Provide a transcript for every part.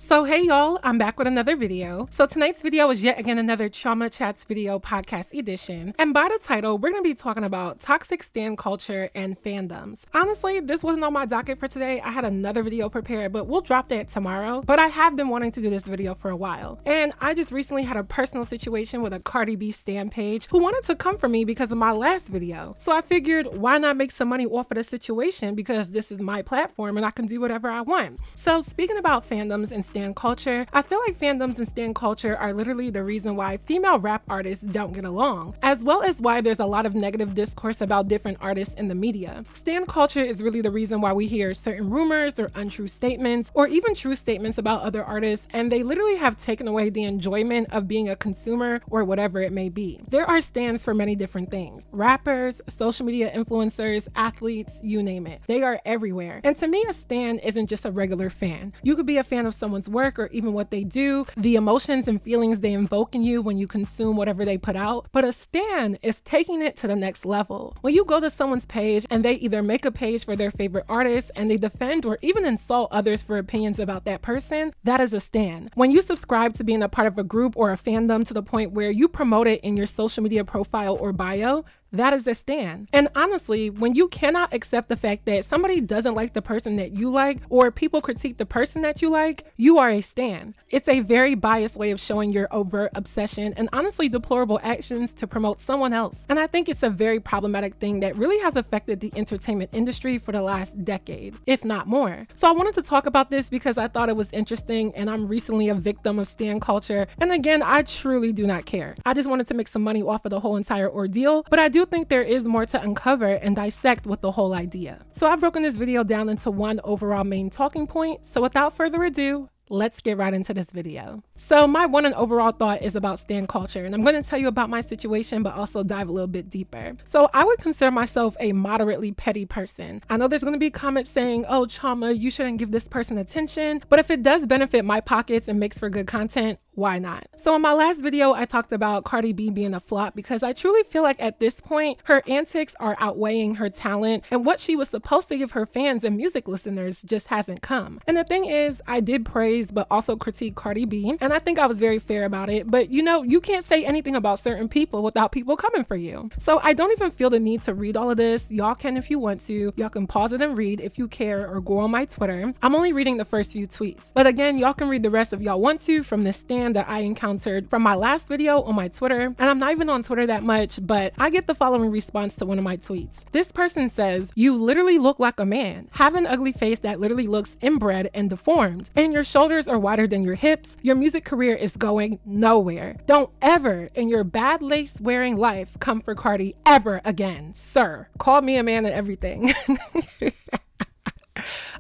So hey y'all, I'm back with another video. So tonight's video is yet again another Chioma Chats video podcast edition. And by the title, we're going to be talking about toxic stan culture and fandoms. Honestly, this wasn't on my docket for today. I had another video prepared, but we'll drop that tomorrow. But I have been wanting to do this video for a while. And I just recently had a personal situation with a Cardi B stan page who wanted to come for me because of my last video. So I figured, why not make some money off of the situation, because this is my platform and I can do whatever I want. So speaking about fandoms and stan culture, I feel like fandoms and stan culture are literally the reason why female rap artists don't get along, as well as why there's a lot of negative discourse about different artists in the media. Stan culture is really the reason why we hear certain rumors or untrue statements, or even true statements about other artists, and they literally have taken away the enjoyment of being a consumer or whatever it may be. There are stans for many different things: rappers, social media influencers, athletes, you name it. They are everywhere. And to me, a stan isn't just a regular fan. You could be a fan of someone's work or even what they do, the emotions and feelings they invoke in you when you consume whatever they put out. But a stan is taking it to the next level. When you go to someone's page and they either make a page for their favorite artist and they defend or even insult others for opinions about that person, that is a stan. When you subscribe to being a part of a group or a fandom to the point where you promote it in your social media profile or bio, that is a stan. And honestly, when you cannot accept the fact that somebody doesn't like the person that you like, or people critique the person that you like, you are a stan. It's a very biased way of showing your overt obsession and honestly deplorable actions to promote someone else. And I think it's a very problematic thing that really has affected the entertainment industry for the last decade, if not more. So I wanted to talk about this because I thought it was interesting, and I'm recently a victim of stan culture. And again, I truly do not care. I just wanted to make some money off of the whole entire ordeal, but I do think there is more to uncover and dissect with the whole idea. So I've broken this video down into one overall main talking point. So without further ado, let's get right into this video. So my one and overall thought is about stan culture, and I'm going to tell you about my situation, but also dive a little bit deeper. So I would consider myself a moderately petty person. I know there's going to be comments saying, oh, Chioma, you shouldn't give this person attention, but if it does benefit my pockets and makes for good content, why not? So in my last video, I talked about Cardi B being a flop because I truly feel like at this point, her antics are outweighing her talent, and what she was supposed to give her fans and music listeners just hasn't come. And the thing is, I did praise but also critique Cardi B, and I think I was very fair about it. But you know, you can't say anything about certain people without people coming for you. So I don't even feel the need to read all of this. Y'all can if you want to. Y'all can pause it and read if you care, or go on my Twitter. I'm only reading the first few tweets. But again, y'all can read the rest if y'all want to from this stand that I encountered from my last video on my Twitter. And I'm not even on Twitter that much, but I get the following response to one of my tweets. This person says, "You literally look like a man. Have an ugly face that literally looks inbred and deformed, and your shoulders are wider than your hips. Your music career is going nowhere. Don't ever in your bad lace wearing life come for Cardi ever again, sir." Called me a man and everything.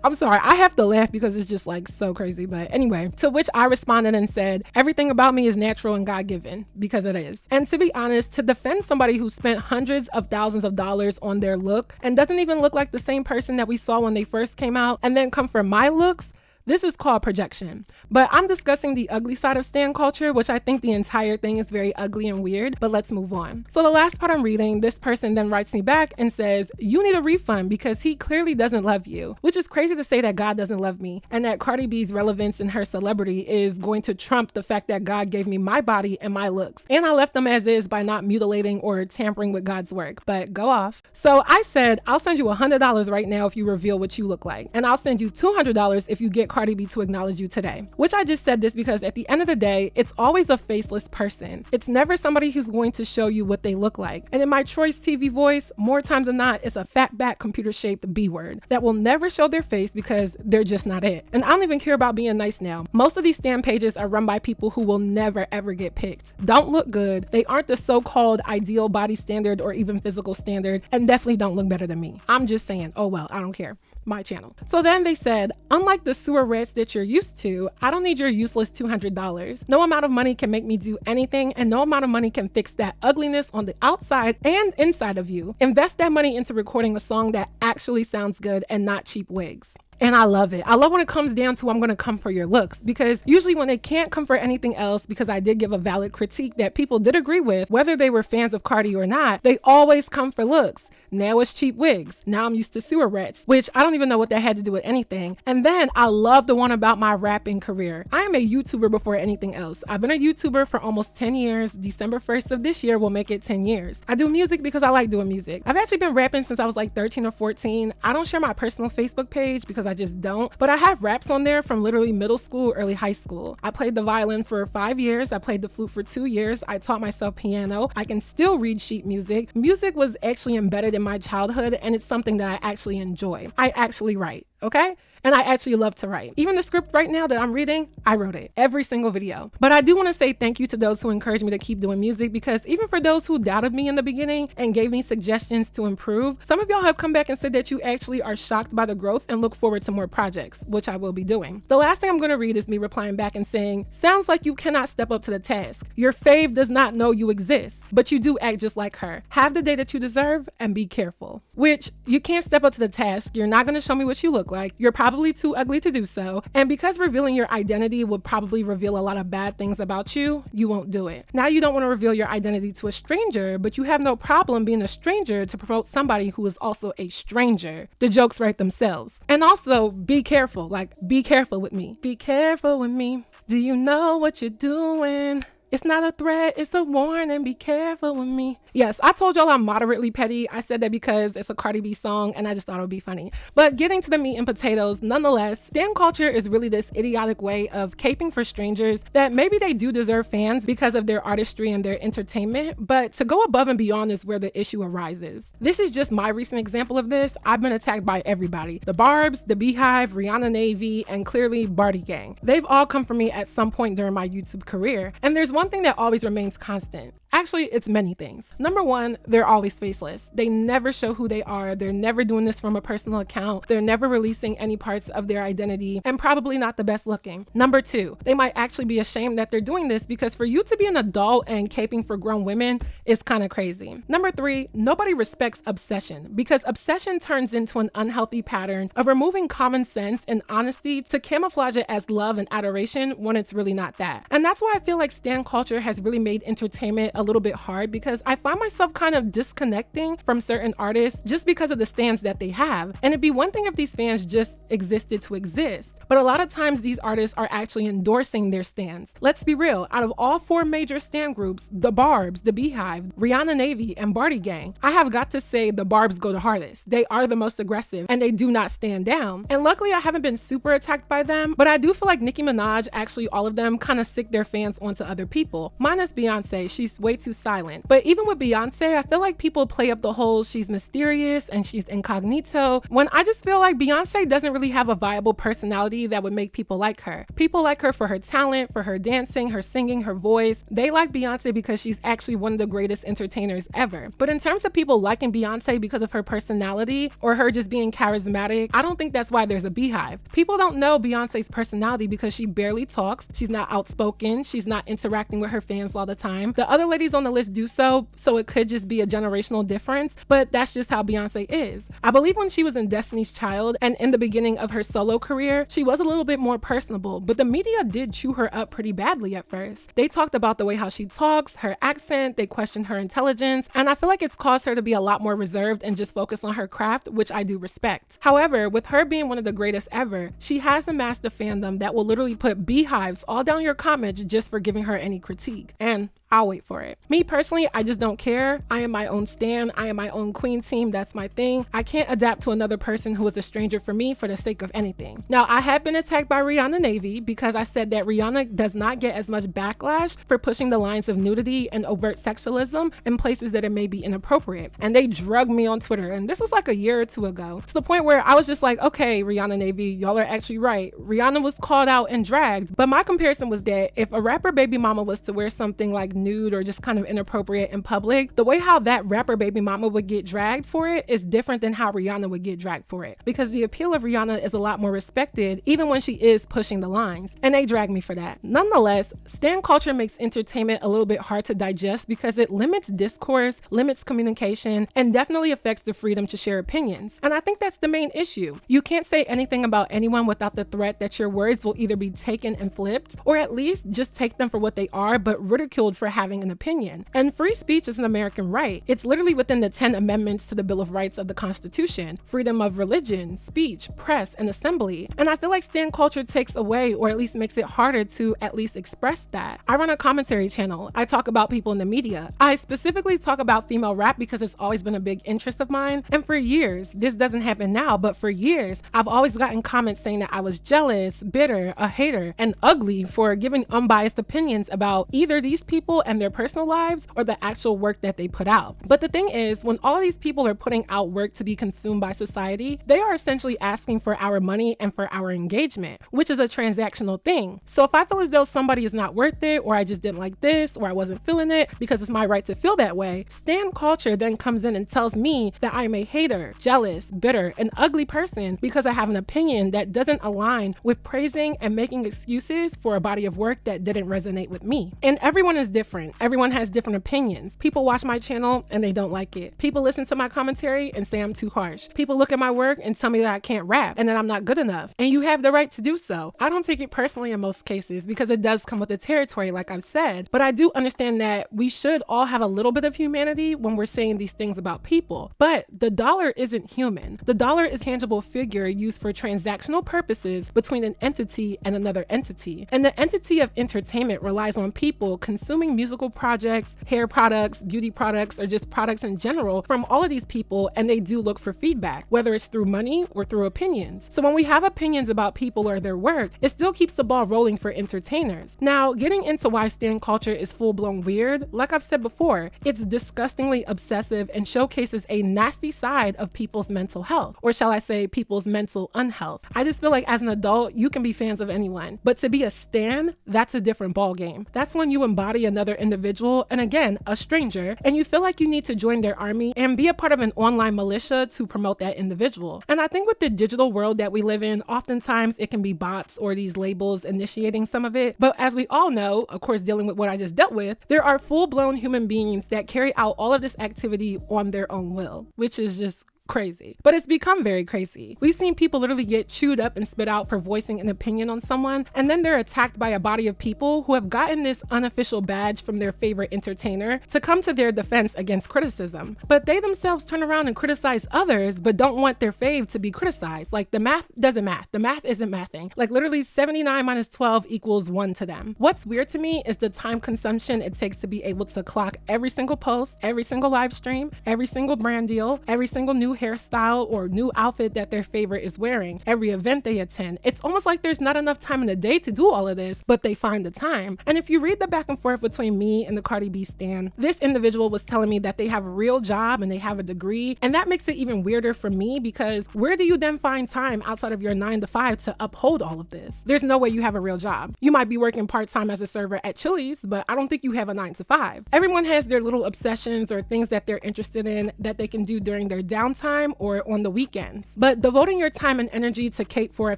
I'm sorry, I have to laugh because it's just like so crazy. But anyway, to which I responded and said, everything about me is natural and God-given, because it is. And to be honest, to defend somebody who spent hundreds of thousands of dollars on their look and doesn't even look like the same person that we saw when they first came out, and then come for my looks, this is called projection. But I'm discussing the ugly side of stan culture, which I think the entire thing is very ugly and weird, but let's move on. So the last part I'm reading, this person then writes me back and says, "You need a refund because he clearly doesn't love you," which is crazy to say that God doesn't love me, and that Cardi B's relevance and her celebrity is going to trump the fact that God gave me my body and my looks. And I left them as is by not mutilating or tampering with God's work, but go off. So I said, I'll send you $100 right now if you reveal what you look like, and I'll send you $200 if you get Cardi B to acknowledge you today. Which I just said this because at the end of the day, it's always a faceless person. It's never somebody who's going to show you what they look like. And in my Troy's TV voice, more times than not, it's a fat back computer shaped B word that will never show their face because they're just not it. And I don't even care about being nice now. Most of these stan pages are run by people who will never ever get picked, don't look good, they aren't the so-called ideal body standard or even physical standard, and definitely don't look better than me. I'm just saying, oh well, I don't care. My channel. So then they said, unlike the sewer rats that you're used to, I don't need your useless $200. No amount of money can make me do anything, and no amount of money can fix that ugliness on the outside and inside of you. Invest that money into recording a song that actually sounds good and not cheap wigs. And I love it. I love when it comes down to I'm going to come for your looks, because usually when they can't come for anything else, because I did give a valid critique that people did agree with, whether they were fans of Cardi or not, they always come for looks. Now it's cheap wigs. Now I'm used to sewer rats, which I don't even know what that had to do with anything. And then I love the one about my rapping career. I am a YouTuber before anything else. I've been a YouTuber for almost 10 years. December 1st of this year will make it 10 years. I do music because I like doing music. I've actually been rapping since I was like 13 or 14. I don't share my personal Facebook page because I just don't, but I have raps on there from literally middle school, early high school. I played the violin for 5 years. I played the flute for 2 years. I taught myself piano. I can still read sheet music. Music was actually embedded in my childhood, and it's something that I actually enjoy. I actually write, okay? And I actually love to write. Even the script right now that I'm reading, I wrote it. Every single video. But I do want to say thank you to those who encouraged me to keep doing music, because even for those who doubted me in the beginning and gave me suggestions to improve, some of y'all have come back and said that you actually are shocked by the growth and look forward to more projects, which I will be doing. The last thing I'm going to read is me replying back and saying, sounds like you cannot step up to the task. Your fave does not know you exist, but you do act just like her. Have the day that you deserve and be careful. Which, you can't step up to the task. You're not going to show me what you look like. You're probably too ugly to do so, and because revealing your identity would probably reveal a lot of bad things about you, you won't do it. Now you don't want to reveal your identity to a stranger, but you have no problem being a stranger to promote somebody who is also a stranger. The jokes write themselves. And also, be careful. Like, be careful with me. Be careful with me. Do you know what you're doing? It's not a threat, it's a warning, be careful with me. Yes, I told y'all I'm moderately petty. I said that because it's a Cardi B song and I just thought it would be funny. But getting to the meat and potatoes, nonetheless, stan culture is really this idiotic way of caping for strangers that maybe they do deserve fans because of their artistry and their entertainment, but to go above and beyond is where the issue arises. This is just my recent example of this. I've been attacked by everybody. The Barbs, the Beehive, Rihanna Navy, and clearly Barty Gang. They've all come for me at some point during my YouTube career. And there's one thing that always remains constant. Actually, it's many things. Number one, they're always faceless. They never show who they are. They're never doing this from a personal account. They're never releasing any parts of their identity, and probably not the best looking. Number two, they might actually be ashamed that they're doing this, because for you to be an adult and caping for grown women is kind of crazy. Number three, nobody respects obsession, because obsession turns into an unhealthy pattern of removing common sense and honesty to camouflage it as love and adoration when it's really not that. And that's why I feel like stan culture has really made entertainment a little bit hard, because I find myself kind of disconnecting from certain artists just because of the stans that they have. And it'd be one thing if these fans just existed to exist, but a lot of times these artists are actually endorsing their stans. Let's be real, out of all four major stan groups, the Barbs, the Beehive, Rihanna Navy, and Barty Gang, I have got to say the Barbs go the hardest. They are the most aggressive and they do not stand down. And luckily I haven't been super attacked by them, but I do feel like Nicki Minaj, actually all of them, kind of sick their fans onto other people. Minus Beyonce, she's way too silent. But even with Beyonce, I feel like people play up the whole she's mysterious and she's incognito, when I just feel like Beyonce doesn't really have a viable personality that would make people like her. People like her for her talent, for her dancing, her singing, her voice. They like Beyonce because she's actually one of the greatest entertainers ever. But in terms of people liking Beyonce because of her personality or her just being charismatic, I don't think that's why there's a Beehive. People don't know Beyonce's personality because she barely talks, she's not outspoken, she's not interacting with her fans all the time. The other ladies on the list do so it could just be a generational difference, but that's just how Beyonce is. I believe when she was in Destiny's Child and in the beginning of her solo career, she was a little bit more personable, but the media did chew her up pretty badly at first. They talked about the way how she talks, her accent, they questioned her intelligence, and I feel like it's caused her to be a lot more reserved and just focus on her craft, which I do respect. However, with her being one of the greatest ever, she has amassed a fandom that will literally put beehives all down your comments just for giving her any critique, and I'll wait for it. Me personally, I just don't care. I am my own stan. I am my own queen team. That's my thing. I can't adapt to another person who is a stranger for me for the sake of anything. Now, I have been attacked by Rihanna Navy because I said that Rihanna does not get as much backlash for pushing the lines of nudity and overt sexualism in places that it may be inappropriate. And they drugged me on Twitter. And this was like a year or two ago, to the point where I was just like, okay, Rihanna Navy, y'all are actually right. Rihanna was called out and dragged. But my comparison was that if a rapper baby mama was to wear something like nude or just kind of inappropriate in public, the way how that rapper baby mama would get dragged for it is different than how Rihanna would get dragged for it, because the appeal of Rihanna is a lot more respected even when she is pushing the lines, and they drag me for that. Nonetheless, stan culture makes entertainment a little bit hard to digest because it limits discourse, limits communication, and definitely affects the freedom to share opinions. And I think that's the main issue. You can't say anything about anyone without the threat that your words will either be taken and flipped, or at least just take them for what they are, but ridiculed for having an opinion. And free speech is an American right. It's literally within the 10 amendments to the Bill of Rights of the Constitution: freedom of religion, speech, press, and assembly. And I feel like stan culture takes away, or at least makes it harder to at least express that. I run a commentary channel. I talk about people in the media. I specifically talk about female rap because it's always been a big interest of mine. And for years, this doesn't happen now, but for years, I've always gotten comments saying that I was jealous, bitter, a hater, and ugly for giving unbiased opinions about either these people and their personal lives or the actual work that they put out. But the thing is, when all of these people are putting out work to be consumed by society, they are essentially asking for our money and for our engagement, which is a transactional thing. So if I feel as though somebody is not worth it, or I just didn't like this, or I wasn't feeling it because it's my right to feel that way, stan culture then comes in and tells me that I am a hater, jealous, bitter, and ugly person because I have an opinion that doesn't align with praising and making excuses for a body of work that didn't resonate with me. And everyone is different. Everyone has different opinions. People watch my channel and they don't like it. People listen to my commentary and say I'm too harsh. People look at my work and tell me that I can't rap and that I'm not good enough. And you have the right to do so. I don't take it personally in most cases because it does come with the territory, like I've said, but I do understand that we should all have a little bit of humanity when we're saying these things about people. But the dollar isn't human. The dollar is a tangible figure used for transactional purposes between an entity and another entity. And the entity of entertainment relies on people consuming musical projects, hair products, beauty products, or just products in general from all of these people, and they do look for feedback, whether it's through money or through opinions. So when we have opinions about people or their work, it still keeps the ball rolling for entertainers. Now, getting into why stan culture is full-blown weird, like I've said before, it's disgustingly obsessive and showcases a nasty side of people's mental health, or shall I say people's mental unhealth. I just feel like as an adult, you can be fans of anyone, but to be a stan, that's a different ball game. That's when you embody another individual, and again, a stranger, and you feel like you need to join their army and be a part of an online militia to promote that individual. And I think with the digital world that we live in, oftentimes it can be bots or these labels initiating some of it. But as we all know, of course, dealing with what I just dealt with, there are full-blown human beings that carry out all of this activity on their own will, which is just crazy. But it's become very crazy. We've seen people literally get chewed up and spit out for voicing an opinion on someone, and then they're attacked by a body of people who have gotten this unofficial badge from their favorite entertainer to come to their defense against criticism. But they themselves turn around and criticize others, but don't want their fave to be criticized. Like, the math doesn't math. The math isn't mathing. Like, literally 79 minus 12 equals 1 to them. What's weird to me is the time consumption it takes to be able to clock every single post, every single live stream, every single brand deal, every single new hairstyle or new outfit that their favorite is wearing, every event they attend. It's almost like there's not enough time in the day to do all of this, but they find the time. And if you read the back and forth between me and the Cardi B stan, this individual was telling me that they have a real job and they have a degree, and that makes it even weirder for me because where do you then find time outside of your 9 to 5 to uphold all of this? There's no way you have a real job. You might be working part-time as a server at Chili's, but I don't think you have a 9 to 5. Everyone has their little obsessions or things that they're interested in that they can do during their downtime or on the weekends. But devoting your time and energy to cape for a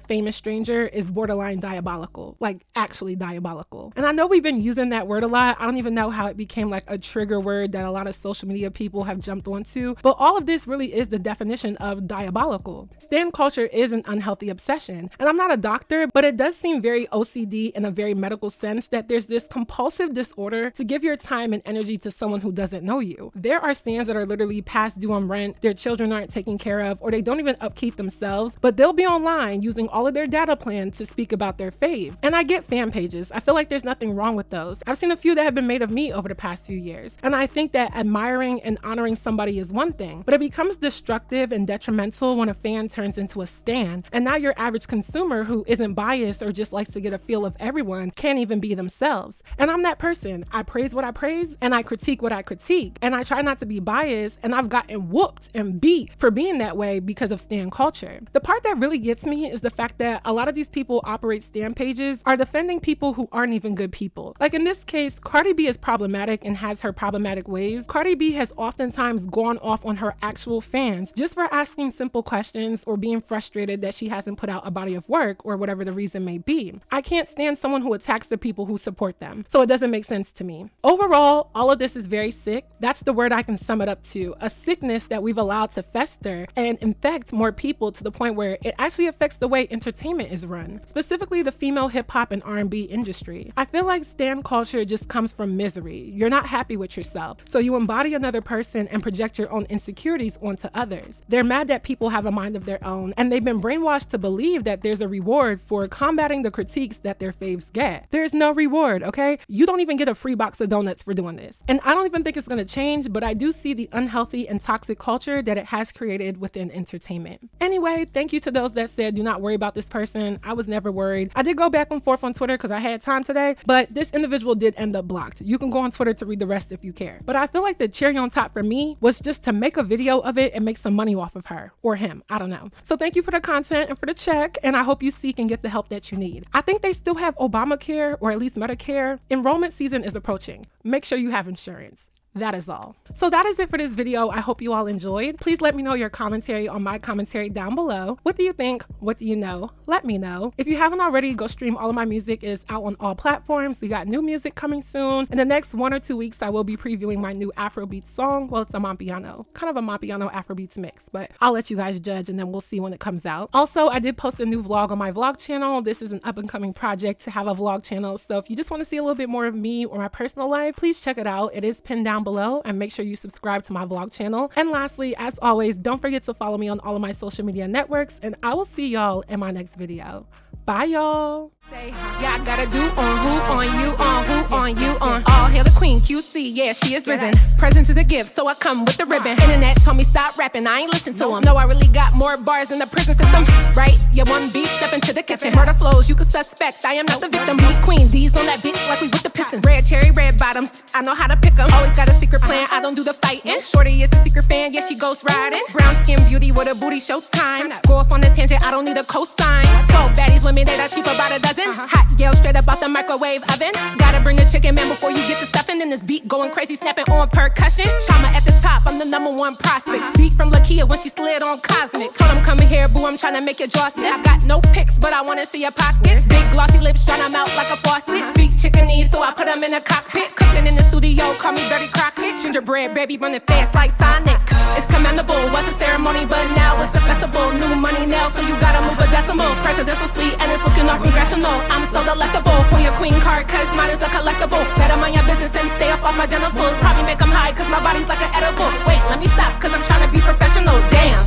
famous stranger is borderline diabolical, like actually diabolical. And I know we've been using that word a lot. I don't even know how it became like a trigger word that a lot of social media people have jumped onto, but all of this really is the definition of diabolical. Stan culture is an unhealthy obsession. And I'm not a doctor, but it does seem very OCD in a very medical sense that there's this compulsive disorder to give your time and energy to someone who doesn't know you. There are stans that are literally past due on rent, their children aren't taken care of, or they don't even upkeep themselves, but they'll be online using all of their data plan to speak about their fave. And I get fan pages. I feel like there's nothing wrong with those. I've seen a few that have been made of me over the past few years. And I think that admiring and honoring somebody is one thing, but it becomes destructive and detrimental when a fan turns into a stan. And now your average consumer who isn't biased or just likes to get a feel of everyone can't even be themselves. And I'm that person. I praise what I praise and I critique what I critique. And I try not to be biased, and I've gotten whooped and beat for being that way because of stan culture. The part that really gets me is the fact that a lot of these people operate stan pages are defending people who aren't even good people. Like in this case, Cardi B is problematic and has her problematic ways. Cardi B has oftentimes gone off on her actual fans just for asking simple questions or being frustrated that she hasn't put out a body of work or whatever the reason may be. I can't stand someone who attacks the people who support them, so it doesn't make sense to me. Overall, all of this is very sick. That's the word I can sum it up to. A sickness that we've allowed to fester and infect more people to the point where it actually affects the way entertainment is run, specifically the female hip-hop and R&B industry. I feel like stan culture just comes from misery. You're not happy with yourself, so you embody another person and project your own insecurities onto others. They're mad that people have a mind of their own, and they've been brainwashed to believe that there's a reward for combating the critiques that their faves get. There's no reward, okay? You don't even get a free box of donuts for doing this. And I don't even think it's gonna change, but I do see the unhealthy and toxic culture that it has created within entertainment. Anyway, thank you to those that said do not worry about this person. I was never worried. I did go back and forth on Twitter because I had time today, but this individual did end up blocked. You can go on Twitter to read the rest if you care. But I feel like the cherry on top for me was just to make a video of it and make some money off of her or him. I don't know. So thank you for the content and for the check, and I hope you seek and get the help that you need. I think they still have Obamacare or at least Medicare. Enrollment season is approaching. Make sure you have insurance. That is all. So that is it for this video. I hope you all enjoyed. Please let me know your commentary on my commentary down below. What do you think? What do you know? Let me know. If you haven't already, go stream all of my music. Is out on all platforms. We got new music coming soon. In the next 1 or 2 weeks, I will be previewing my new AfroBeats song. Well, it's a Mampiano. Kind of a Mampiano AfroBeats mix, but I'll let you guys judge and then we'll see when it comes out. Also, I did post a new vlog on my vlog channel. This is an up and coming project to have a vlog channel. So if you just want to see a little bit more of me or my personal life, please check it out. It is pinned down below, and make sure you subscribe to my vlog channel. And lastly, as always, don't forget to follow me on all of my social media networks, and I will see y'all in my next video. Bye, y'all. Yeah, I gotta do on who, on you, on who, on you, on all hail the queen, QC, yeah, she is risen. Presents is a gift, so I come with the ribbon. Internet told me stop rapping, I ain't listen to them. No, I really got more bars in the prison system, right? Yeah, one beef, step into the kitchen. Murder flows, you could suspect, I am not the victim. Beat queen, D's on that bitch like we with the Pistons. Red cherry, red bottoms, I know how to pick them. Always got a secret plan, I don't do the fighting. Shorty is a secret fan, yeah, she ghost riding. Brown skin beauty with a booty, showtime. Go off on a tangent, I don't need a cosign. 12 baddies, women that are cheap about a dozen. Hot girl straight up out the microwave oven. Gotta bring a chicken, man, before you get to stuffing. In this beat going crazy, snapping on percussion. Chioma at the top, I'm the #1 prospect. Beat from Lakia when she slid on Cosmic. Told him come here, boo, I'm tryna make your jaw stiff. I got no pics, but I wanna see your pockets. Big glossy lips, dry them out like a faucet. Speak chickenese, so I put them in a cockpit. Cooking in the studio, call me Dirty Crockett. Gingerbread baby running fast like Sonic. It's commendable, was a ceremony, but now it's a festival. New money now, so you gotta move a decimal. Presidential suite, and it's looking all congressional. I'm so delectable, pull your queen card, cause mine is a collectible. Better mind your business and stay off my genitals. Probably make them high, cause my body's like an edible. Wait, let me stop, cause I'm trying to be professional. Damn.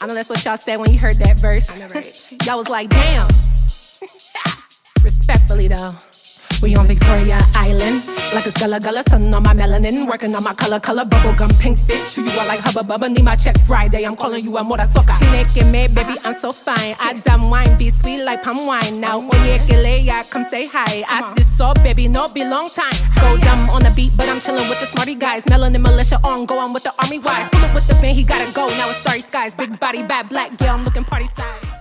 I know that's what y'all said when you heard that verse. Y'all was like, damn. Respectfully though. We on Victoria Island, like it's gullah gullah, sun on my melanin, working on my color bubblegum pink fit. Chew you out like hubba bubba, need my check Friday. I'm calling you a mora soca. She naked me, baby, I'm so fine. I dumb wine, be sweet like palm wine. Now oyekele, yeah, come say hi. I see so, baby, no be long time. Go dumb on the beat, but I'm chilling with the smarty guys. Melanin militia on, go on with the army wise. Pull up with the van, he gotta go. Now it's starry skies, big body, bad black girl, I'm looking party side.